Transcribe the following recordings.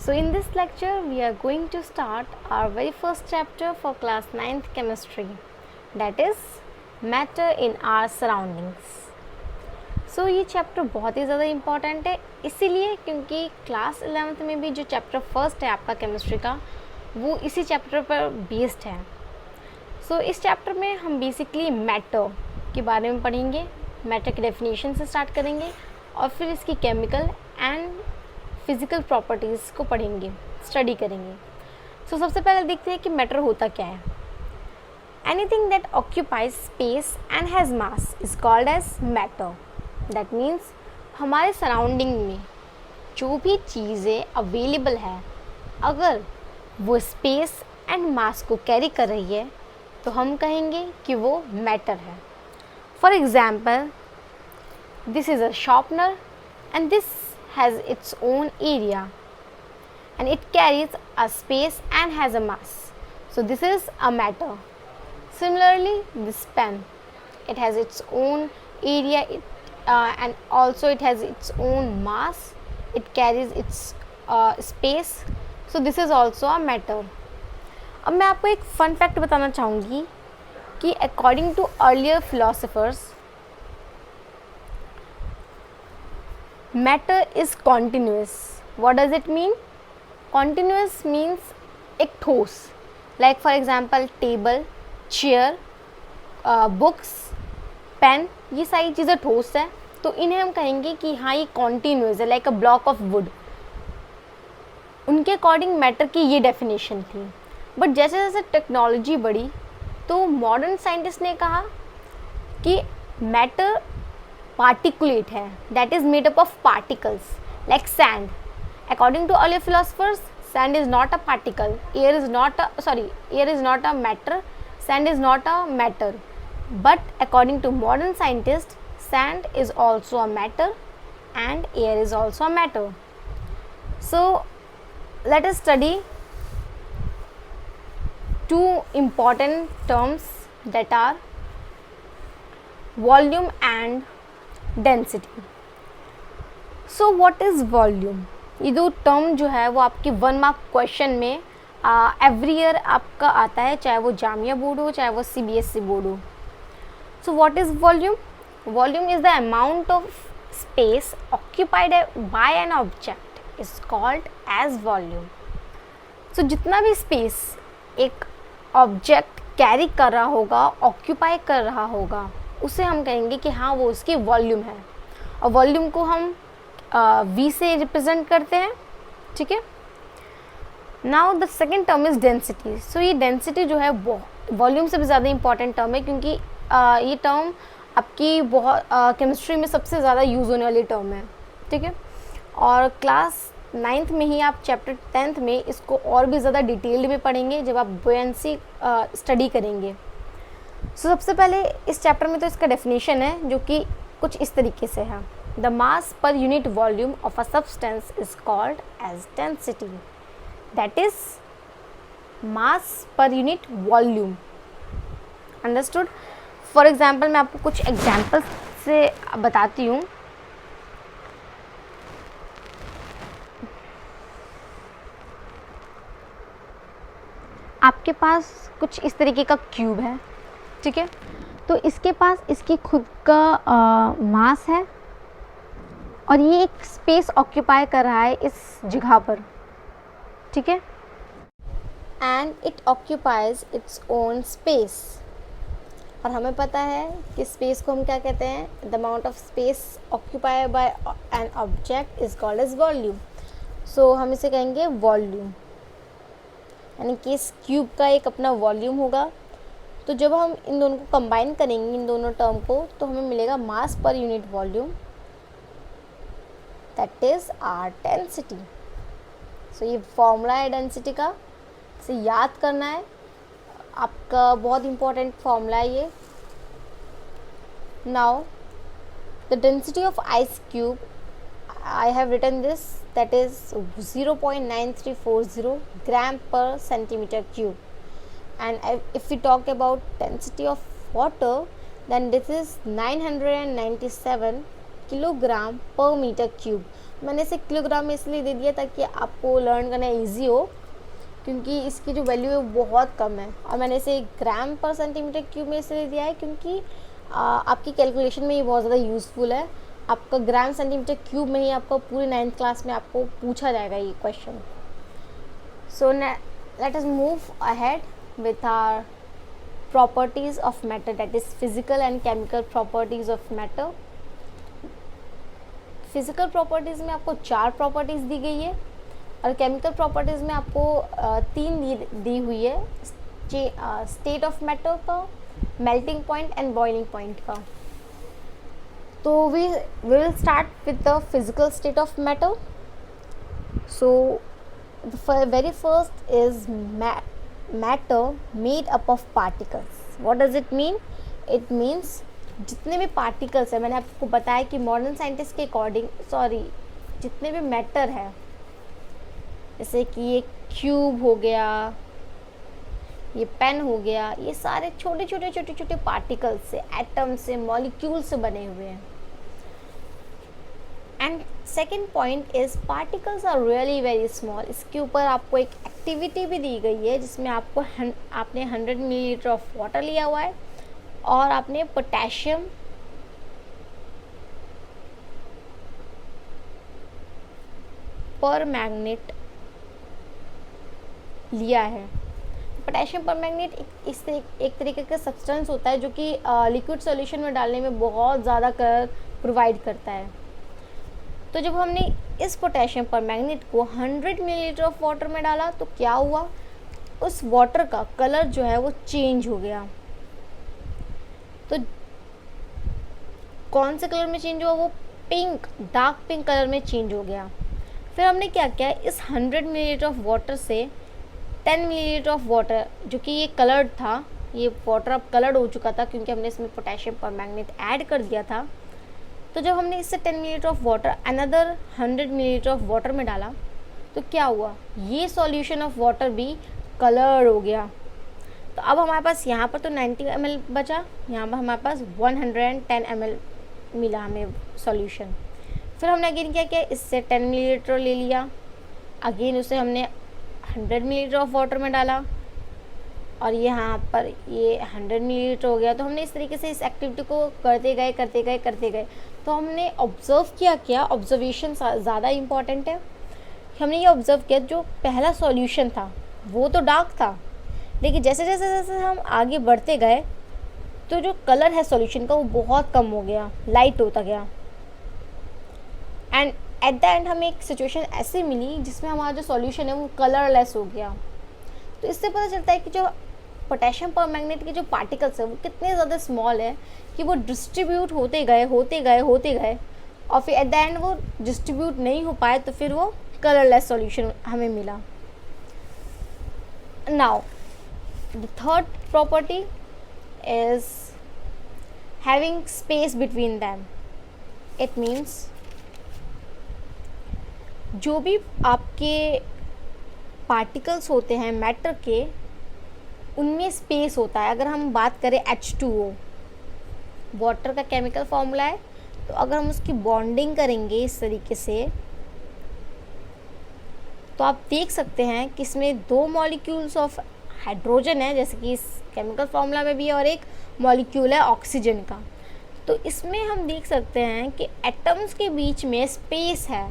So in this lecture we are going to start our very first chapter for class 9th chemistry, that is matter in our surroundings. So ये chapter बहुत ही ज़्यादा important है, इसीलिए क्योंकि class 11th में भी जो chapter first है आपका केमिस्ट्री का वो इसी चैप्टर पर बेस्ड है. सो इस चैप्टर में हम बेसिकली मैटर के बारे में पढ़ेंगे, मैटर की डेफिनेशन से स्टार्ट करेंगे और फिर इसकी केमिकल एंड फिज़िकल प्रॉपर्टीज़ को पढ़ेंगे, स्टडी करेंगे. सो सबसे पहले देखते हैं कि मैटर होता क्या है. Anything that occupies space and has mass is called as matter. That means हमारे सराउंडिंग में जो भी चीज़ें अवेलेबल है, अगर वो स्पेस एंड मास को कैरी कर रही है तो हम कहेंगे कि वो मैटर है. For example, this is a sharpener and this has its own area and it carries a space and has a mass. So this is a matter. Similarly, this pen, it has its own area and also it has its own mass. It carries its space. So this is also a matter. अब मैं आपको एक fun fact बताना चाहूँगी कि according to earlier philosophers, matter is continuous. What does it mean? Continuous means एक ठोस, like for example table, chair, books, pen, ये सारी चीज़ें ठोस है तो इन्हें हम कहेंगे कि हाँ ये continuous है, like a block of wood. उनके अकॉर्डिंग मैटर की ये डेफिनेशन थी. बट जैसे जैसे टेक्नोलॉजी बढ़ी तो मॉडर्न साइंटिस्ट ने कहा कि मैटर particulate है, that is made up of particles like sand. According to earlier philosophers, sand is not a particle, air is not a matter, sand is not a matter. But according to modern scientists, sand is also a matter and air is also a matter. So let us study two important terms that are volume and density. So what is volume? ये दो term जो है वो आपकी 1 mark question में every year आपका आता है, चाहे वो जामिया बोर्ड हो चाहे वो CBSE बोर्ड हो. So what is volume? Volume is the amount of space occupied by an object is called as volume. So जितना भी स्पेस एक ऑब्जेक्ट कैरी कर रहा होगा, ऑक्यूपाई कर रहा होगा, उसे हम कहेंगे कि हाँ वो उसकी वॉल्यूम है. और वॉल्यूम को हम V से रिप्रेजेंट करते हैं. ठीक है. Now the second term is density. So ये डेंसिटी जो है वॉल्यूम से भी ज़्यादा इंपॉर्टेंट टर्म है, क्योंकि ये टर्म आपकी बहुत केमिस्ट्री में सबसे ज़्यादा यूज़ होने वाली टर्म है. ठीक है. और क्लास 9th में ही आप चैप्टर 10th में इसको और भी ज़्यादा डिटेल्ड में पढ़ेंगे जब आप बुयंसी स्टडी करेंगे. सो सबसे पहले इस चैप्टर में तो इसका डेफिनेशन है जो कि कुछ इस तरीके से है. The mass per unit volume of a substance is called as density. That is mass per unit volume. Understood? For example मैं आपको कुछ एग्जाम्पल्स से बताती हूँ. आपके पास कुछ इस तरीके का क्यूब है. ठीक है. तो इसके पास इसकी खुद का मास है और ये एक स्पेस ऑक्यूपाई कर रहा है इस जगह पर. ठीक है. And it occupies its own space. और हमें पता है कि स्पेस को हम क्या कहते हैं? The amount of space occupied by an object is called as volume. So हम इसे कहेंगे वॉल्यूम, यानी कि इस क्यूब का एक अपना वॉल्यूम होगा. तो जब हम इन दोनों को कंबाइन करेंगे, इन दोनों टर्म को, तो हमें मिलेगा mass per unit volume, that is our density. So ये फॉर्मूला है डेंसिटी का, इसे याद करना है आपका, बहुत इंपॉर्टेंट फॉर्मूला है ये. Now the density of ice cube, I have written this, that is 0.9340 gram per centimeter cube. And if we talk about density of water, then this is 997 kilogram per meter cube. मैंने इसे kilogram में इसलिए दे दिया ताकि आपको learn करना easy हो, क्योंकि इसकी जो वैल्यू है वो बहुत कम है। और मैंने इसे ग्राम पर सेंटीमीटर क्यूब में इसलिए दिया है क्योंकि आपकी कैलकुलेशन में ये बहुत ज़्यादा यूज़फुल है। आपका ग्राम सेंटीमीटर क्यूब में ही आपको पूरी 9th क्लास में आपको पूछा जाएगा ये question. So let us move ahead with our properties of matter, that is physical and chemical properties of matter. Physical properties में आपको 4 प्रॉपर्टीज़ दी गई है और केमिकल प्रॉपर्टीज़ में आपको 3 दी हुई है, स्टेट ऑफ मैटर का, melting point and boiling point का। तो we will start with the physical state of matter. So the very first is matter made up of particles. What does it mean? It means जितने भी particles है, मैंने आपको बताया कि modern scientist के अकॉर्डिंग जितने भी मैटर है, जैसे कि ये क्यूब हो गया, ये पेन हो गया, ये सारे छोटे छोटे पार्टिकल्स से, एटम से, मॉलिक्यूल से बने हुए हैं। And second point is particles are really very small. इसके ऊपर आपको एक एक्टिविटी भी दी गई है जिसमें आपने 100 मिलीलीटर ऑफ वाटर लिया हुआ है और आपने पोटेशियम पर मैग्नेट लिया है। पोटेशियम पर मैग्नेट एक तरीके का सब्सटेंस होता है जो कि लिक्विड सॉल्यूशन में डालने में बहुत ज़्यादा कलर प्रोवाइड करता है। तो जब हमने इस पोटेशियम पर मैग्नेट को 100 मिलीलीटर ऑफ वाटर में डाला तो क्या हुआ, उस वाटर का कलर जो है वो चेंज हो गया। तो कौन से कलर में चेंज हुआ, वो पिंक, डार्क पिंक कलर में चेंज हो गया। फिर हमने क्या किया, इस 100 मिलीलीटर ऑफ वाटर से 10 मिलीलीटर ऑफ वाटर, जो कि ये कलर्ड था, ये वाटर अब कलर्ड हो चुका था क्योंकि हमने इसमें पोटेशियम पर मैग्नेट ऐड कर दिया था। तो जब हमने इससे 10 millilitre of water another 100 millilitre of water में डाला तो क्या हुआ, ये सॉल्यूशन ऑफ वाटर भी कलर हो गया। तो अब हमारे पास यहाँ पर तो 90 ml बचा, यहाँ पर हमारे पास 110 ml मिला हमें सॉल्यूशन। फिर हमने अगेन क्या किया, इससे 10 मिलीलीटर ले लिया, अगेन उसे हमने 100 मिलीलीटर ऑफ वाटर में डाला और यहाँ पर ये 100 मिलीलीटर हो गया। तो हमने इस तरीके से इस एक्टिविटी को करते गए। तो हमने ऑब्ज़र्व क्या ऑब्जर्वेशन ज़्यादा इम्पॉर्टेंट है। हमने ये ऑब्ज़र्व किया, जो पहला सॉल्यूशन था वो तो डार्क था, लेकिन जैसे जैसे हम आगे बढ़ते गए तो जो कलर है सॉल्यूशन का वो बहुत कम हो गया, लाइट होता गया। एंड एट द एंड हमें एक सिचुएशन ऐसी मिली जिसमें हमारा जो सॉल्यूशन है वो कलरलेस हो गया। तो इससे पता चलता है कि जो पोटेशियम पर मैग्नेट के जो पार्टिकल्स है वो कितने ज़्यादा स्मॉल है कि वो डिस्ट्रीब्यूट होते गए और फिर एट द एंड वो डिस्ट्रीब्यूट नहीं हो पाए, तो फिर वो कलरलेस सॉल्यूशन हमें मिला। Now the third property is having space between them. It means जो भी आपके पार्टिकल्स होते हैं मैटर के, उनमें स्पेस होता है। अगर हम बात करें H2O, वाटर का केमिकल फॉर्मूला है, तो अगर हम उसकी बॉन्डिंग करेंगे इस तरीके से तो आप देख सकते हैं कि इसमें 2 मॉलिक्यूल्स ऑफ हाइड्रोजन है, जैसे कि इस केमिकल फॉर्मूला में भी, और एक मॉलिक्यूल है ऑक्सीजन का। तो इसमें हम देख सकते हैं कि एटम्स के बीच में स्पेस है।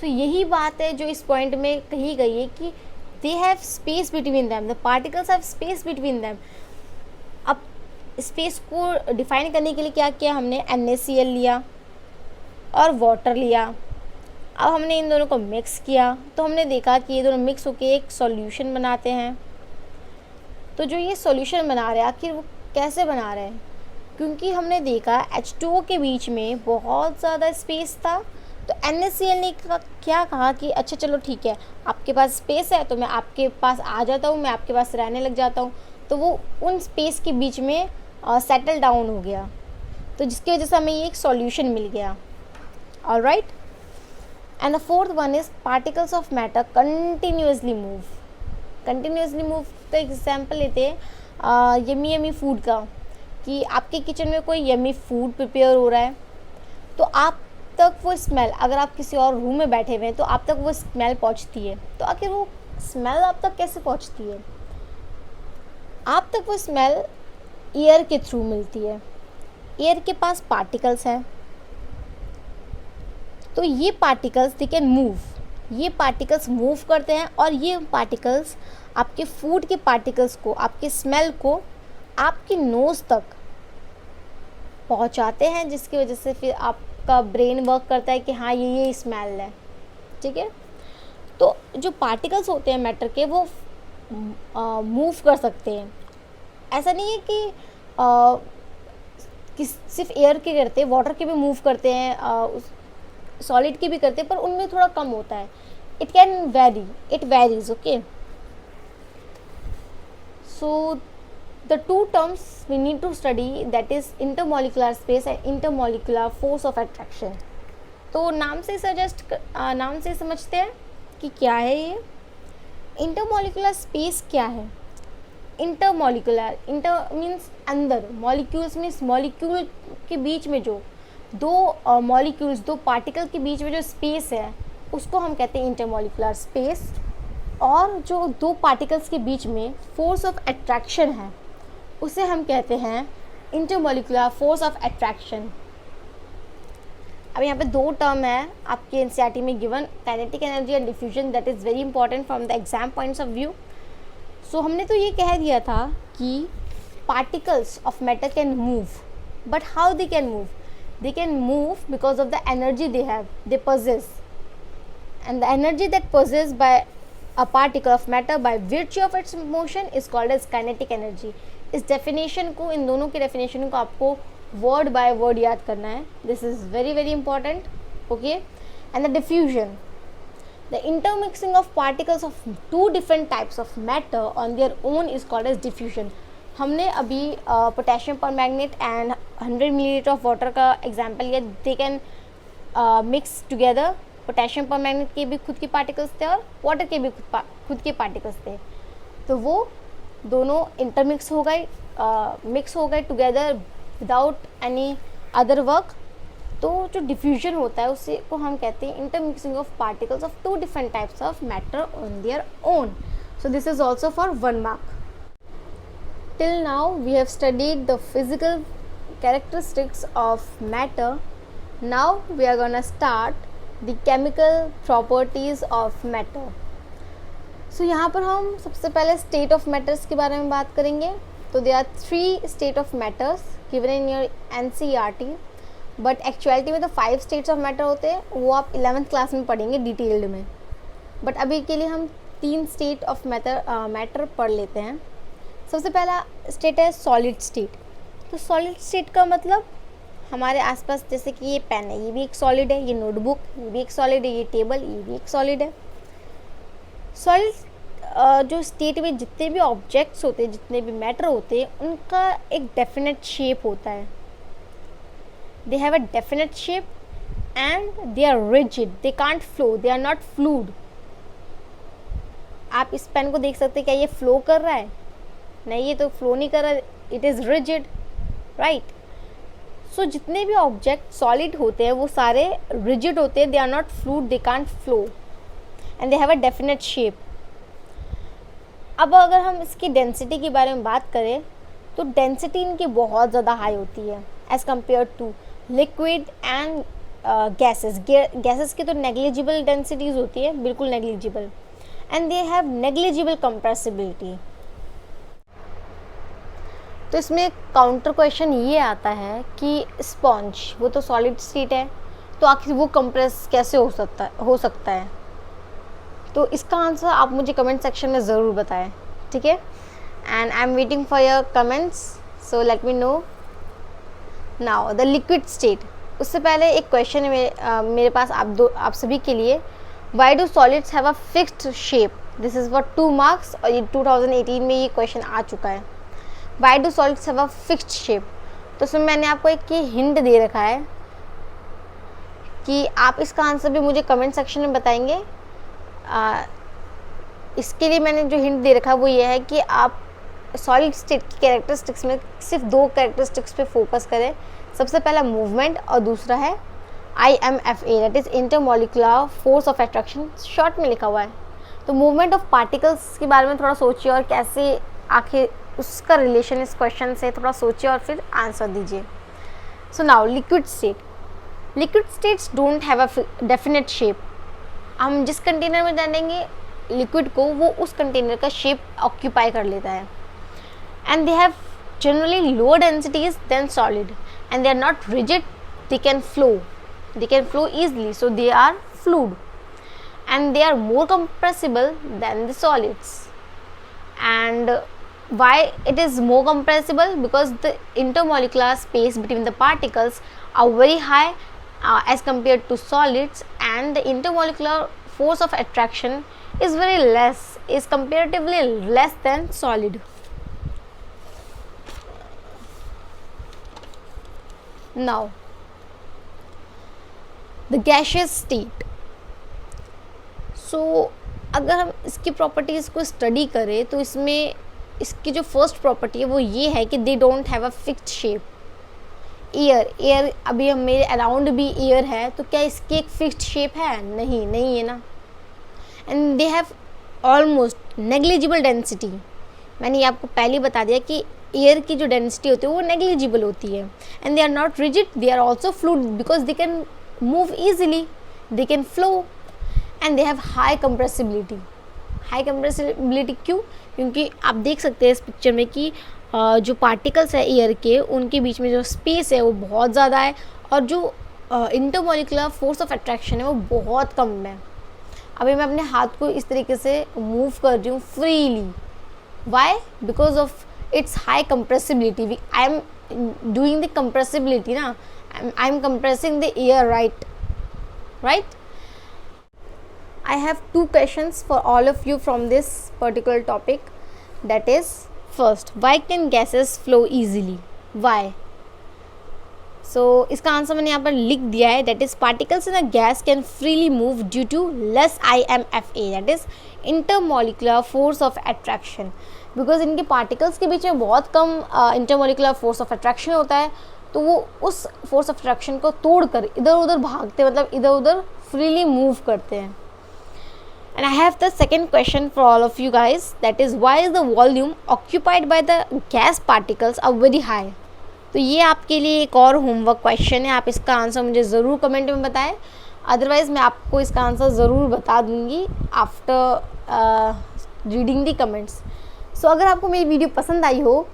सो यही बात है जो इस पॉइंट में कही गई है कि they have space between them, the particles have space between them। अब स्पेस को डिफाइन करने के लिए क्या किया, हमने NaCl लिया और वाटर लिया। अब हमने इन दोनों को मिक्स किया तो हमने देखा कि ये दोनों मिक्स होकर एक सॉल्यूशन बनाते हैं। तो जो ये सॉल्यूशन बना रहे हैं, आखिर वो कैसे बना रहे हैं, क्योंकि हमने देखा H2O के बीच में बहुत ज़्यादा स्पेस था। तो NaCl ने क्या कहा कि अच्छा चलो ठीक है, आपके पास स्पेस है तो मैं आपके पास आ जाता हूँ, मैं आपके पास रहने लग जाता हूँ। तो वो उन स्पेस के बीच में सेटल डाउन हो गया, तो जिसकी वजह से हमें ये एक सॉल्यूशन मिल गया। Alright, and the fourth one is particles of matter continuously move. Continuously move का एग्जाम्पल लेते हैं यमी फूड का, कि आपके किचन में कोई यमी फूड प्रिपेयर हो रहा है, तो आप तक वो स्मेल, अगर आप किसी और रूम में बैठे हुए हैं तो आप तक वो स्मेल पहुंचती है, तो आखिर वो स्मेल आप तक कैसे पहुंचती है? आप तक वो स्मेल एयर के थ्रू मिलती है। एयर के पास पार्टिकल्स हैं, तो ये पार्टिकल्स दे कैन मूव, ये पार्टिकल्स मूव करते हैं और ये पार्टिकल्स आपके फूड के पार्टिकल्स को, आपके स्मेल को आपकी नोज़ तक पहुंचाते हैं, जिसकी वजह से फिर आपका ब्रेन वर्क करता है कि हाँ ये स्मेल है। ठीक है, तो जो पार्टिकल्स होते हैं मैटर के वो मूव कर सकते हैं। ऐसा नहीं है कि सिर्फ एयर के करते, वाटर के भी मूव करते हैं, सॉलिड के भी करते हैं, पर उनमें थोड़ा कम होता है। It can very, it varies. Okay, so the two terms we need to study, that is intermolecular space and intermolecular force of attraction. तो नाम से समझते हैं कि क्या है ये इंटरमोलिकुलर स्पेस। क्या है इंटरमोलिकुलर? इंटर मीन्स अंदर, मॉलिक्यूल्स मीन्स मॉलिक्यूल के बीच में जो दो मॉलिक्यूल्स, दो पार्टिकल के बीच में जो स्पेस है उसको हम कहते हैं इंटरमोलिकुलर स्पेस। और जो दो पार्टिकल्स के बीच में फोर्स ऑफ अट्रैक्शन है उसे हम कहते हैं इंटरमोलिकुलर फोर्स ऑफ अट्रैक्शन। अब यहाँ पे दो टर्म है आपके एनसीईआरटी में given, kinetic energy and diffusion, that is very important from the exam points of view. So हमने तो ये कह दिया था कि particles of matter can move, but how they can move? They can move because of the energy they have, they possess, and the energy that possessed by a particle of matter by virtue of its motion is called as kinetic energy. इस definition को, इन दोनों की definition को आपको word by word याद करना है. This is very very important. Okay. And the diffusion, the intermixing of particles of two different types of matter on their own is called as diffusion. हमने अभी potassium permanganate and 100 millilitre of water का example लिया. They can mix together. Potassium permanganate के भी खुद के particles थे और वाटर के भी खुद के पार्टिकल्स थे, तो वो दोनों इंटरमिक्स हो गए, मिक्स हो गए together without any other work. तो जो डिफ्यूजन होता है उसे को हम कहते हैं intermixing of particles of two different types of matter on their own. So this is also for 1 mark. Till now we have studied the physical characteristics of matter. Now we are going to start the chemical properties of matter. So यहाँ पर हम सबसे पहले state of matters के बारे में बात करेंगे. तो there are 3 state of matters given in your NCERT. But actuality में तो 5 स्टेट्स ऑफ मैटर होते हैं, वो आप 11th क्लास में पढ़ेंगे डिटेल्ड में. बट अभी के लिए हम 3 स्टेट ऑफ मैटर पढ़ लेते हैं. सबसे पहला स्टेट है सॉलिड स्टेट. तो सॉलिड स्टेट का मतलब हमारे आसपास, जैसे कि ये पेन है, ये भी एक सॉलिड है, ये नोटबुक ये भी एक सॉलिड है, ये टेबल ये भी एक सॉलिड है. सॉलिड जो स्टेट में जितने भी ऑब्जेक्ट्स होते हैं, जितने भी मैटर होते हैं, उनका एक डेफिनेट शेप होता है. They have a definite shape and they are rigid. They can't flow. They are not fluid. आप इस पेन को देख सकते हैं, क्या ये फ्लो कर रहा है? नहीं, ये तो फ्लो नहीं कर रहा. It is rigid, right. So जितने भी ऑब्जेक्ट सॉलिड होते हैं वो सारे रिजिड होते हैं. They are not fluid, they can't flow and they have a definite shape. अब अगर हम इसकी डेंसिटी के बारे में बात करें तो डेंसिटी इनकी बहुत ज़्यादा हाई होती है as compare to liquid and gases. Gases की तो नेग्लिजिबल डेंसिटीज़ होती है, बिल्कुल negligible. And they have negligible compressibility. तो इसमें काउंटर क्वेश्चन ये आता है कि स्पॉन्ज, वो तो सॉलिड स्टेट है, तो आखिर वो कंप्रेस कैसे हो सकता है? तो इसका आंसर आप मुझे कमेंट सेक्शन में ज़रूर बताएं, ठीक है. And I am waiting for your comments, so let me know. Now the liquid state. उससे पहले एक क्वेश्चन है मेरे पास आप सभी के लिए. Why do solids have a fixed shape? This is for 2 marks और ये 2018 में ये क्वेश्चन आ चुका है. Why do solids have a fixed shape? तो उसमें मैंने आपको एक ये हिंट दे रखा है कि आप इसका आंसर भी मुझे कमेंट सेक्शन में बताएंगे. इसके लिए मैंने जो हिंट दे रखा है वो ये है कि आप सॉलिड स्टेट की कैरेक्टरिस्टिक्स में सिर्फ 2 कैरेक्टरिस्टिक्स पे फोकस करें. सबसे पहला मूवमेंट और दूसरा है IMFA, that is intermolecular force of attraction, short में लिखा हुआ है। तो मूवमेंट ऑफ पार्टिकल्स के बारे में थोड़ा सोचिए और कैसे आखिर उसका रिलेशन इस क्वेश्चन से थोड़ा सोचिए और फिर आंसर दीजिए। So now liquid state, liquid states don't have a definite shape. हम जिस कंटेनर में डालेंगे लिक्विड को वो उस कंटेनर का शेप ऑक्यूपाई कर लेता है। And they have generally lower densities than solid and they are not rigid, they can flow easily, so they are fluid, and they are more compressible than the solids. And why it is more compressible? Because the intermolecular space between the particles are very high as compared to solids, and the intermolecular force of attraction is very less, is comparatively less than solid. Now the gaseous state. So अगर हम इसकी properties को study करें तो इसमें इसकी जो first property है वो ये है कि they don't have a fixed shape. Air अभी हम मेरे अराउंड भी एयर है, तो क्या इसकी एक फिक्स्ड शेप है? नहीं है ना। And they have almost negligible density. मैंने ये आपको पहले ही बता दिया कि एयर की जो डेंसिटी होती है वो नेग्लिजिबल होती है। And they are not rigid, they are also fluid because they can move easily, they can flow, and they have high compressibility. High compressibility क्यों? क्योंकि आप देख सकते हैं इस पिक्चर में कि जो पार्टिकल्स है एयर के उनके बीच में जो स्पेस है वो बहुत ज़्यादा है और जो इंटरमोलिकुलर फोर्स ऑफ अट्रैक्शन है वो बहुत कम है। अभी मैं अपने हाथ को इस तरीके से मूव कर रही हूँ freely. Why? Because of its high compressibility. I am doing the compressibility ना, I am compressing the air, right? I have two questions for all of you from this particular topic. That is, first, why can gases flow easily? Why? So इसका answer मैंने यहाँ पर लिख दिया है. That is, particles in a gas can freely move due to less IMFA. That is, intermolecular force of attraction. Because इनके particles के बीच में बहुत कम intermolecular force of attraction होता है, तो वो उस force of attraction को तोड़कर इधर उधर भागते, मतलब इधर उधर freely move करते हैं. And I have the second question for all of you guys, that is, why is the volume occupied by the gas particles are very high? तो ये आपके लिए एक और होमवर्क क्वेश्चन है. आप इसका आंसर मुझे ज़रूर कमेंट में बताएं, अदरवाइज़ मैं आपको इसका आंसर ज़रूर बता दूँगी आफ्टर रीडिंग दी कमेंट्स. सो अगर आपको मेरी वीडियो पसंद आई हो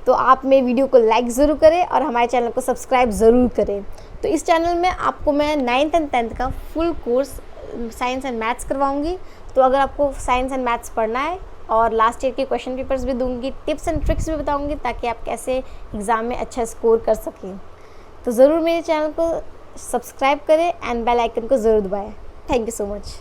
तो आप मेरी वीडियो को लाइक ज़रूर करें और हमारे चैनल को सब्सक्राइब ज़रूर करें. तो इस चैनल में आपको मैं 9th and 10th का full course science and maths करवाऊंगी. तो अगर आपको साइंस एंड मैथ्स पढ़ना है और लास्ट ईयर के क्वेश्चन पेपर्स भी दूंगी, टिप्स एंड ट्रिक्स भी बताऊंगी ताकि आप कैसे एग्ज़ाम में अच्छा स्कोर कर सकें. तो ज़रूर मेरे चैनल को सब्सक्राइब करें एंड बेल आइकन को ज़रूर दबाएं. Thank you so much.